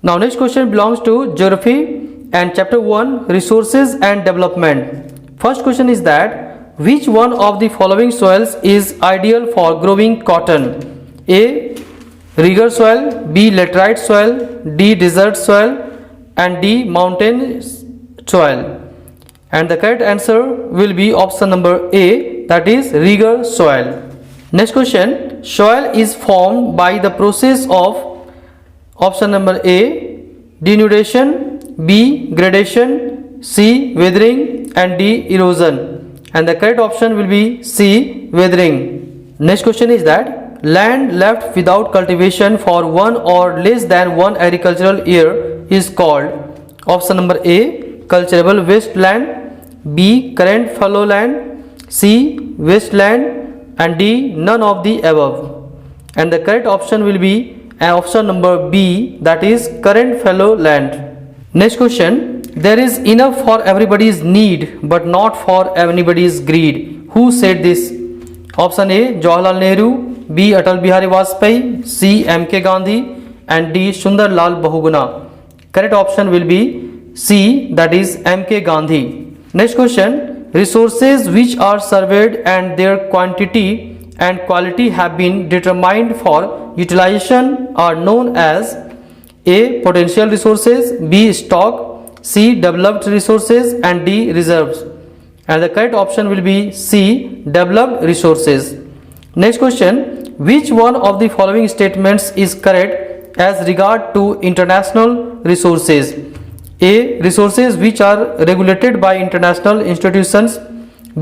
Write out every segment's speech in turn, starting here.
Now next question belongs to geography and chapter 1, resources and development. First question is that which one of the following soils is ideal for growing cotton? A. Rigor soil, B. Laterite soil, D. Desert soil, and D. Mountain soil. And the correct answer will be option number A, that is rigor soil. Next question, soil is formed by the process of option number A, denudation, B, gradation, C, weathering, and D, erosion. And the correct option will be C, weathering. Next question is that land left without cultivation for one or less than one agricultural year is called option number A, cultivable wasteland, B, current fallow land, C, wasteland, and D, none of the above. And the correct option will be option number B, that is current fallow land. Next question, there is enough for everybody's need but not for anybody's greed. Who said this? Option A, Jawaharlal Nehru, B, Atal Bihari Vajpayee, C, M.K. Gandhi, and D, Sundar Lal Bahuguna. Correct option will be C, that is M.K. Gandhi. Next question, resources which are surveyed and their quantity and quality have been determined for utilization are known as A, potential resources, B, stock, C, developed resources, and D, reserves. And the correct option will be C, developed resources. Next question, which one of the following statements is correct as regard to international resources? A, resources which are regulated by international institutions,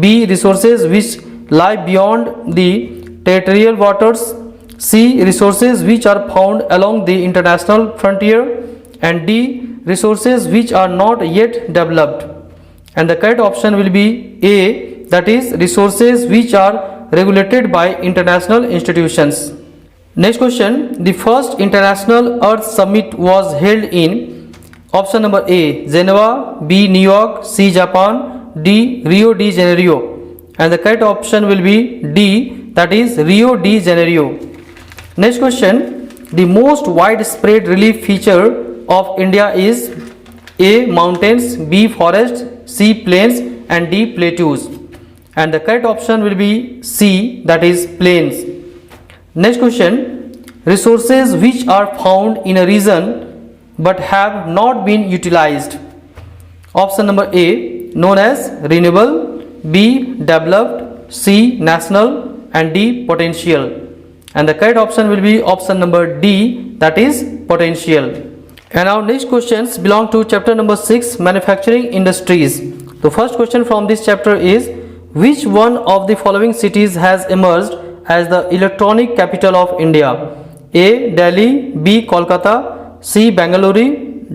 B, resources which lie beyond the territorial waters, C, resources which are found along the international frontier, and D, resources which are not yet developed. And the correct option will be A, that is resources which are regulated by international institutions. Next question, the first International Earth Summit was held in option number A, Geneva, B, New York, C, Japan, D, Rio de Janeiro. And the correct option will be D, that is Rio de Janeiro. Next question, the most widespread relief feature of India is A, mountains, B, forests, C, plains, and D, plateaus. And the correct option will be C, that is plains. Next question, resources which are found in a region but have not been utilized. Option number A, known as renewable, B, developed, C, national, and D, potential. And the correct option will be option number D, that is potential. And our next questions belong to chapter number 6, manufacturing industries. The first question from this chapter is, which one of the following cities has emerged as the electronic capital of India? A, Delhi, B, Kolkata, C, Bangalore,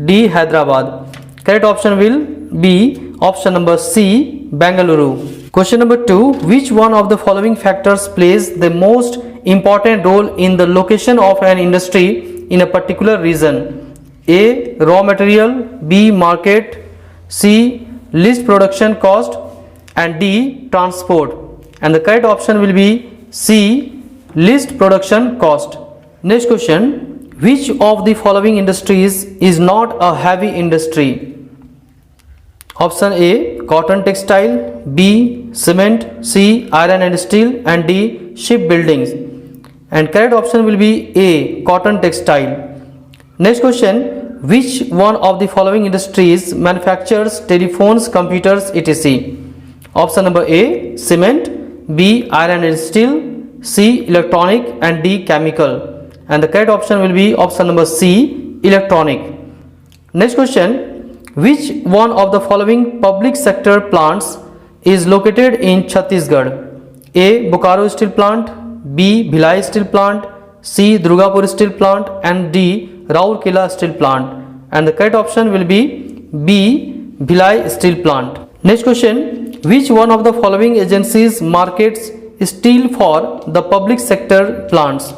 D, Hyderabad. Correct option will be option number C, Bangalore. Question number 2, which one of the following factors plays the most important role in the location of an industry in a particular region? A, raw material, B, market, C, least production cost, and D, transport. And the correct option will be C, least production cost. Next question, which of the following industries is not a heavy industry? Option A, cotton textile, B, cement, C, iron and steel, and D, shipbuildings. And correct option will be A, cotton textile. Next question, which one of the following industries manufactures telephones, computers, etc.? Option number A, cement, B, iron and steel, C, electronic, and D, chemical. And the correct option will be option number C, electronic. Next question, which one of the following public sector plants is located in Chhattisgarh? A, Bokaro steel plant, B, Bhilai steel plant, C, Durgapur steel plant, and D, Rourkela steel plant. And the correct option will be B, Bhilai steel plant. Next question, which one of the following agencies markets steel for the public sector plants?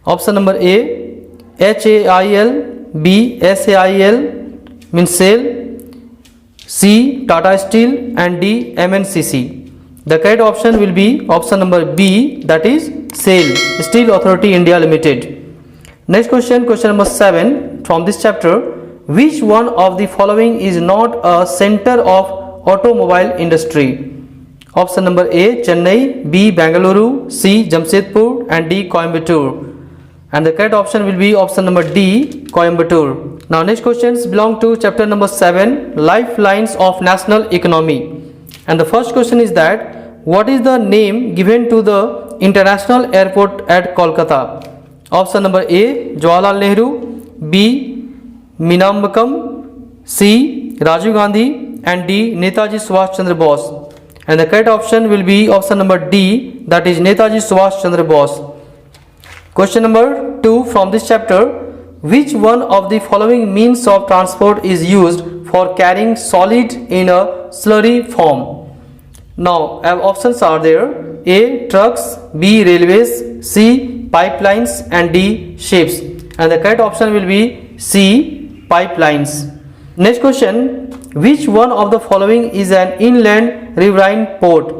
Option number A, HAIL, B, SAIL, means SAIL, C, Tata Steel, and D, MNCC. The correct option will be option number B, that is SAIL, Steel Authority India Limited. Next question, question number 7. from this chapter. Which one of the following is not a center of automobile industry? Option number A, Chennai, B, Bengaluru, C, Jamshedpur, and D, Coimbatore. And the correct option will be option number D, Coimbatore. Now next questions belong to chapter number 7, Lifelines of National Economy. And the first question is that what is the name given to the international airport at Kolkata? Option number A, Jawaharlal Nehru, B, Minambakam, C, Rajiv Gandhi, and D, Netaji Subhash Chandra Bose. And the correct option will be option number D, that is Netaji Subhash Chandra Bose. Question number 2 from this chapter. Which one of the following means of transport is used for carrying solid in a slurry form? Now options are there. A, trucks, B, railways, C, pipelines, and D, ships. And the correct option will be C, pipelines. Next question. Which one of the following is an inland riverine port?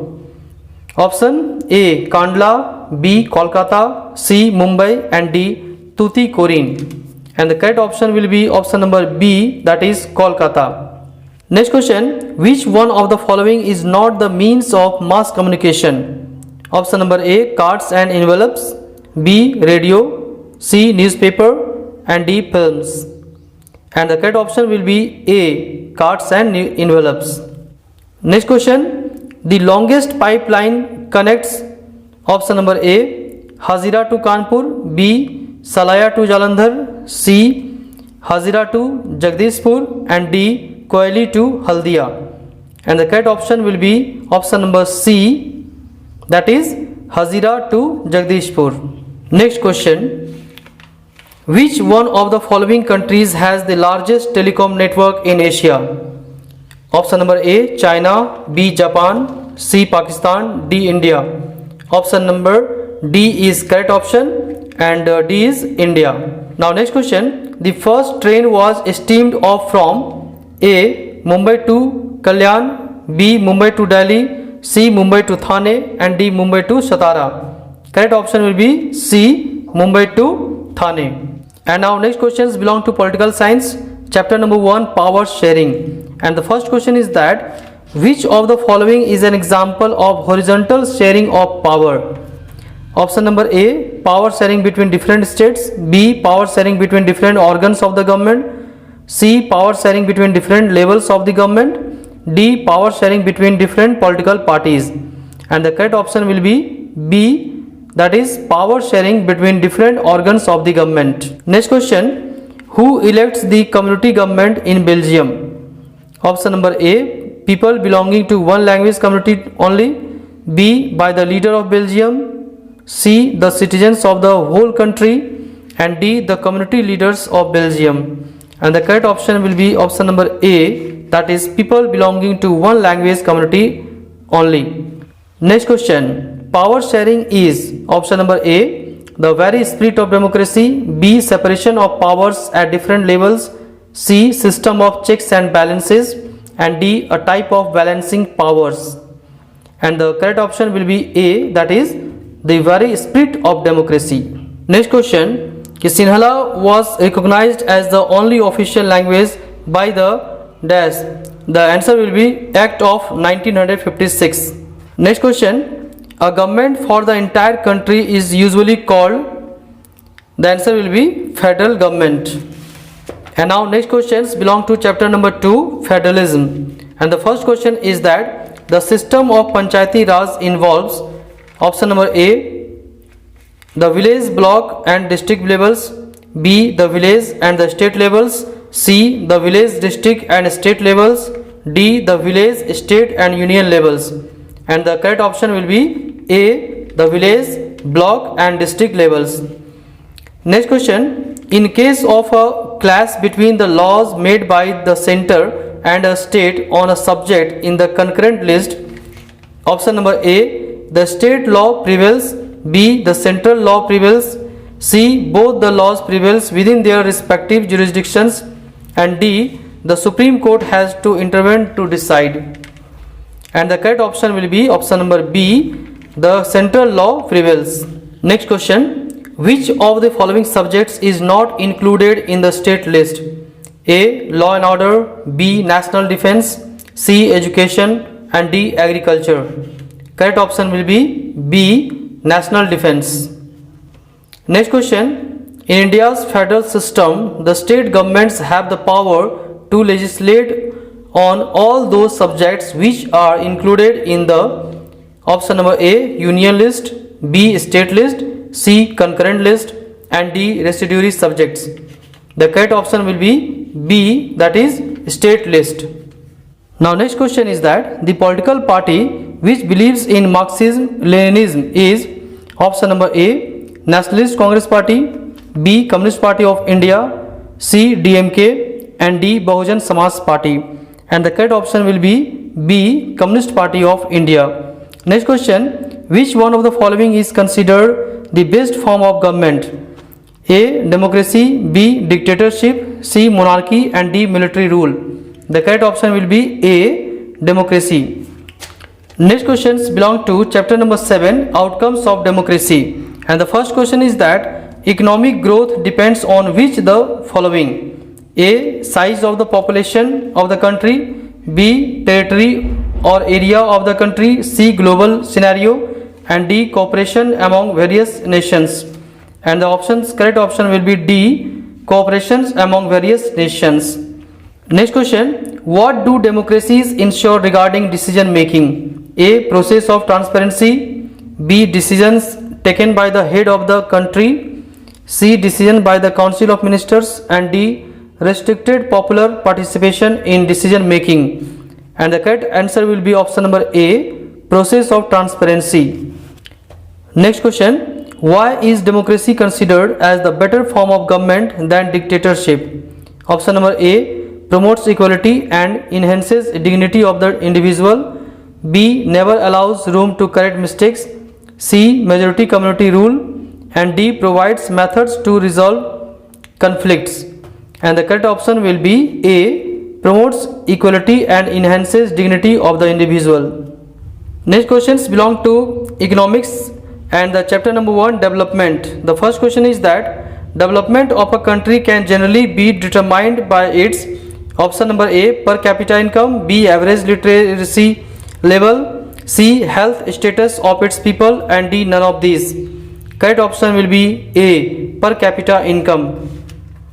Option A, Kandla, B, Kolkata, C, Mumbai, and D, Tuticorin. And the correct option will be option number B, that is Kolkata. Next question. Which one of the following is not the means of mass communication? Option number A, cards and envelopes, B, radio, C, newspaper, and D, films. And the correct option will be A, cards and envelopes. Next question. The longest pipeline connects option number A, Hazira to Kanpur, B, Salaya to Jalandhar, C, Hazira to Jagdishpur, and D, Koyali to Haldia. And the correct option will be option number C, that is Hazira to Jagdishpur. Next question. Which one of the following countries has the largest telecom network in Asia? Option number A, China, B, Japan, C, Pakistan, D, India. Option number D is correct option and D is India. Now next question. The first train was steamed off from A, Mumbai to Kalyan, B, Mumbai to Delhi, C, Mumbai to Thane, and D, Mumbai to Satara. Correct option will be C, Mumbai to Thane. And now next questions belong to political science, chapter number 1, power sharing. And the first question is that which of the following is an example of horizontal sharing of power? Option number A, power sharing between different states, B, power sharing between different organs of the government, C, power sharing between different levels of the government, D, power sharing between different political parties. And the correct option will be B, that is power sharing between different organs of the government. Next question. Who elects the community government in Belgium? Option number A, people belonging to one language community only, B, by the leader of Belgium, C, the citizens of the whole country, and D, the community leaders of Belgium. And the correct option will be option number A, that is people belonging to one language community only. Next question. Power sharing is option number A, the very spirit of democracy, B, separation of powers at different levels, C, system of checks and balances, and D, a type of balancing powers. And the correct option will be A, that is the very spirit of democracy. Next question. Sinhala was recognized as the only official language by the dash. The answer will be Act of 1956. Next question. A government for the entire country is usually called, the answer will be federal government. And now next questions belong to chapter number 2, federalism. And the first question is that the system of Panchayati Raj involves option number A, the village, block and district levels, B, the village and the state levels, C, the village, district and state levels, D, the village, state and union levels. And the correct option will be A, the village, block and district levels. Next question. In case of a clash between the laws made by the center and a state on a subject in the concurrent list, option number A, the state law prevails, B, the central law prevails, C, both the laws prevails within their respective jurisdictions, and D, the Supreme Court has to intervene to decide. And the correct option will be option number B, the central law prevails. Next question. Which of the following subjects is not included in the state list? A. Law and order, B. National defense, C. Education, and D. Agriculture. Correct option will be B. National defense. Next question. In India's federal system, the state governments have the power to legislate on all those subjects which are included in the option number A. Union list, B. State list, C. Concurrent list, and D. Residuary subjects. The correct option will be B, that is state list. Now next question is that the political party which believes in Marxism-Leninism is option number A. Nationalist Congress Party, B. Communist Party of India, C. DMK, and D. Bahujan Samaj Party. And the correct option will be B. Communist Party of India. Next question. Which one of the following is considered the best form of government? A. Democracy, B. Dictatorship, C. Monarchy, and D. Military rule. The correct option will be A. Democracy. Next questions belong to chapter number 7, Outcomes of Democracy. And the first question is that economic growth depends on which the following? A. Size of the population of the country, B. Territory or area of the country, C. Global scenario, and D. Cooperation among various nations. And the correct option will be D. Cooperations among various nations. Next question. What do democracies ensure regarding decision making? A. Process of transparency, B. Decisions taken by the head of the country, C. Decision by the Council of Ministers, and D. Restricted popular participation in decision making. And the correct answer will be option number A. Process of transparency. Next question. Why is democracy considered as the better form of government than dictatorship? Option number A. Promotes equality and enhances dignity of the individual, B. Never allows room to correct mistakes, C. Majority community rule, and D. Provides methods to resolve conflicts. And the correct option will be A. Promotes equality and enhances dignity of the individual. Next questions belong to economics and the chapter number 1, development. The first question is that development of a country can generally be determined by its option number A. Per capita income, B. Average literacy level, C. Health status of its people, and D. None of these. Correct option will be A. Per capita income.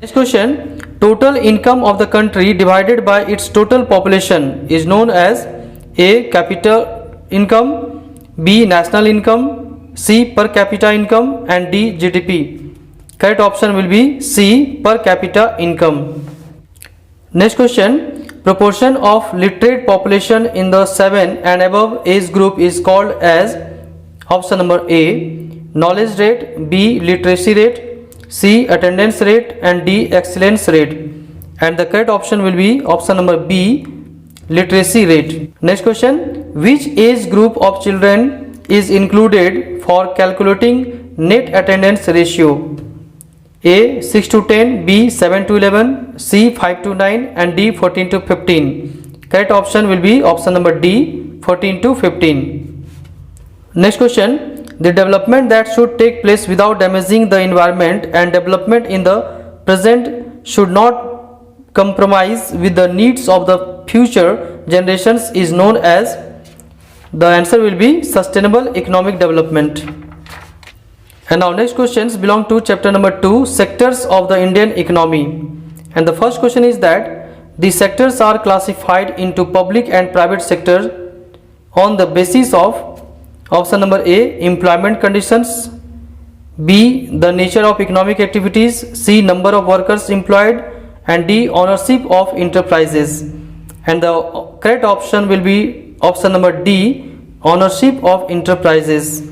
Next question. Total income of the country divided by its total population is known as A. Capita income, B. National income, C. Per capita income, and D. GDP. Correct option will be C. Per capita income. Next question. Proportion of literate population in the 7 and above age group is called as option number A. Knowledge rate, B. Literacy rate, C. Attendance rate, and D. Excellence rate. And the correct option will be option number B. Literacy rate. Next question. Which age group of children is included for calculating net attendance ratio? A. 6 to 10, B. 7 to 11, C. 5 to 9, and D. 14 to 15. Correct option will be option number D. 14 to 15. Next question. The development that should take place without damaging the environment and development in the present should not compromise with the needs of the future generations is known as, the answer will be sustainable economic development. And now next questions belong to chapter number 2, sectors of the Indian economy. And the first question is that the sectors are classified into public and private sectors on the basis of option number A. Employment conditions, B. The nature of economic activities, C. Number of workers employed, and D. Ownership of enterprises. And the correct option will be option number D. Ownership of enterprises.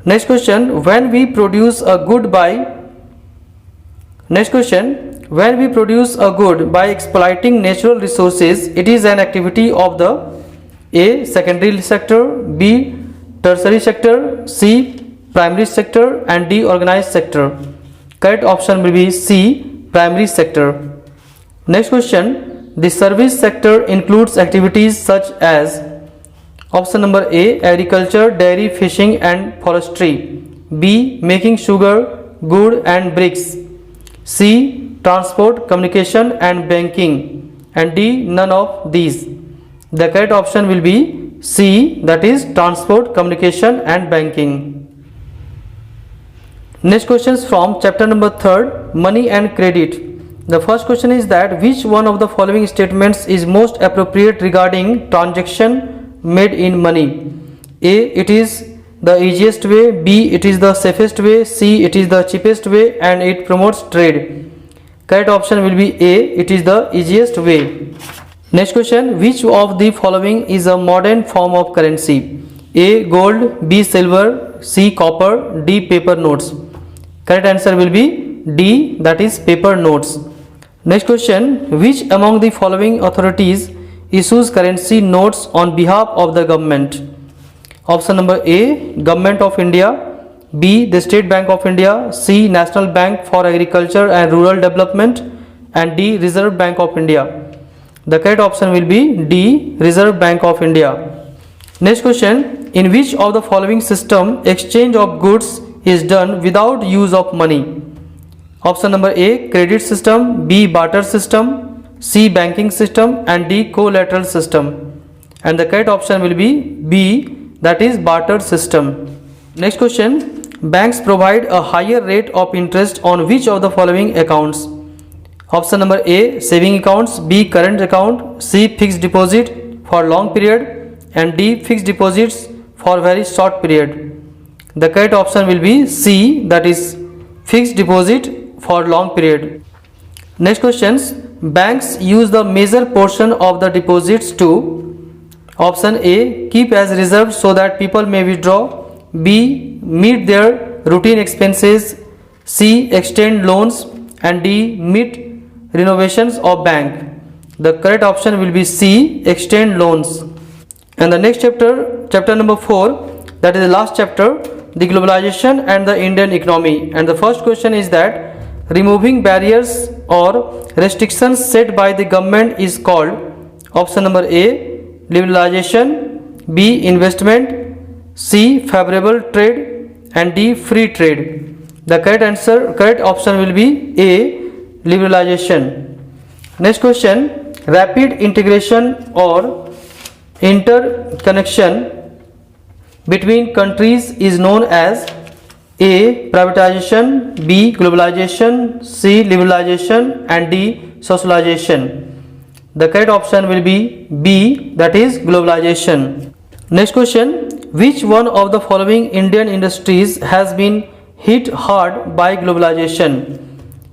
Next question. When we produce a good by exploiting natural resources, it is an activity of the A. Secondary sector, B. Tertiary sector, C. Primary sector, and D. Organized sector. Correct option will be C. Primary sector. Next question. The service sector includes activities such as option number A. Agriculture, dairy, fishing, and forestry, B. Making sugar, good and bricks, C. transport, communication and banking, and D. none of these. The correct option will be C, that is transport, communication and banking. Next questions from chapter number 3, money and credit. The first question is that which one of the following statements is most appropriate regarding transaction made in money? A. It is the easiest way, B. It is the safest way, C. It is the cheapest way, and it promotes trade. Correct option will be A. It is the easiest way. Next question, which of the following is a modern form of currency? A. Gold, B. Silver, C. Copper, D. Paper notes. Correct answer will be D, that is paper notes. Next question, which among the following authorities issues currency notes on behalf of the government? Option number A, Government of India, B. the State Bank of India, C. National Bank for Agriculture and Rural Development, and D. Reserve Bank of India. The correct option will be D, Reserve Bank of India. Next question, in which of the following system exchange of goods is done without use of money? Option number A, credit system, B. barter system, C. banking system, and D. collateral system. And the correct option will be B, that is barter system. Next question, banks provide a higher rate of interest on which of the following accounts? Option number A, saving accounts, B. current account, C. fixed deposit for long period, and D. fixed deposits for very short period. The correct option will be C, that is fixed deposit for long period. Next questions, banks use the major portion of the deposits to option A, keep as reserves so that people may withdraw, B. meet their routine expenses, C. extend loans, and D. meet renovations of bank. The correct option will be C, extend loans. And the next chapter number 4, that is the last chapter, the globalization and the Indian economy. And the first question is that removing barriers or restrictions set by the government is called option number A, liberalization, B. investment, C. favorable trade, and D. free trade. The correct option will be A, liberalization. Next question, rapid integration or interconnection between countries is known as A. privatization, B. globalization, C. liberalization, and D. socialization. The correct option will be B, that is globalization. Next question, which one of the following Indian industries has been hit hard by globalization?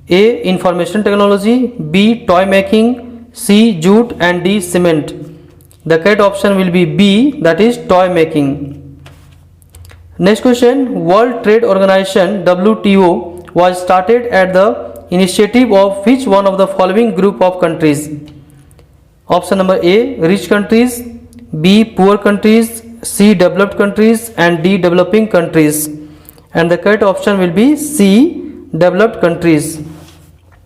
A. information technology, B. toy making, C. jute, and D. cement. The correct option will be B, that is toy making. Next question, World Trade Organization WTO was started at the initiative of which one of the following group of countries? Option number A, rich countries, B. poor countries, C. developed countries, and D. developing countries. And the correct option will be C, developed countries.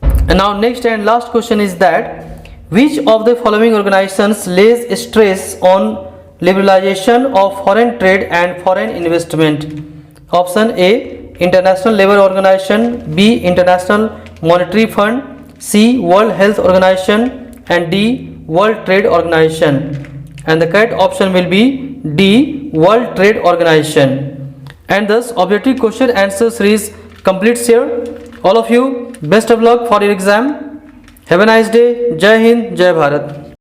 And now next and last question is that which of the following organizations lays stress on liberalization of foreign trade and foreign investment? Option A, International Labour Organization, B. International Monetary Fund, C. World Health Organization, and D. World Trade Organization. And the correct option will be D, World Trade Organization. And thus objective question answer series completes here. All of you, best of luck for your exam. Have a nice day. Jai Hind, Jai Bharat.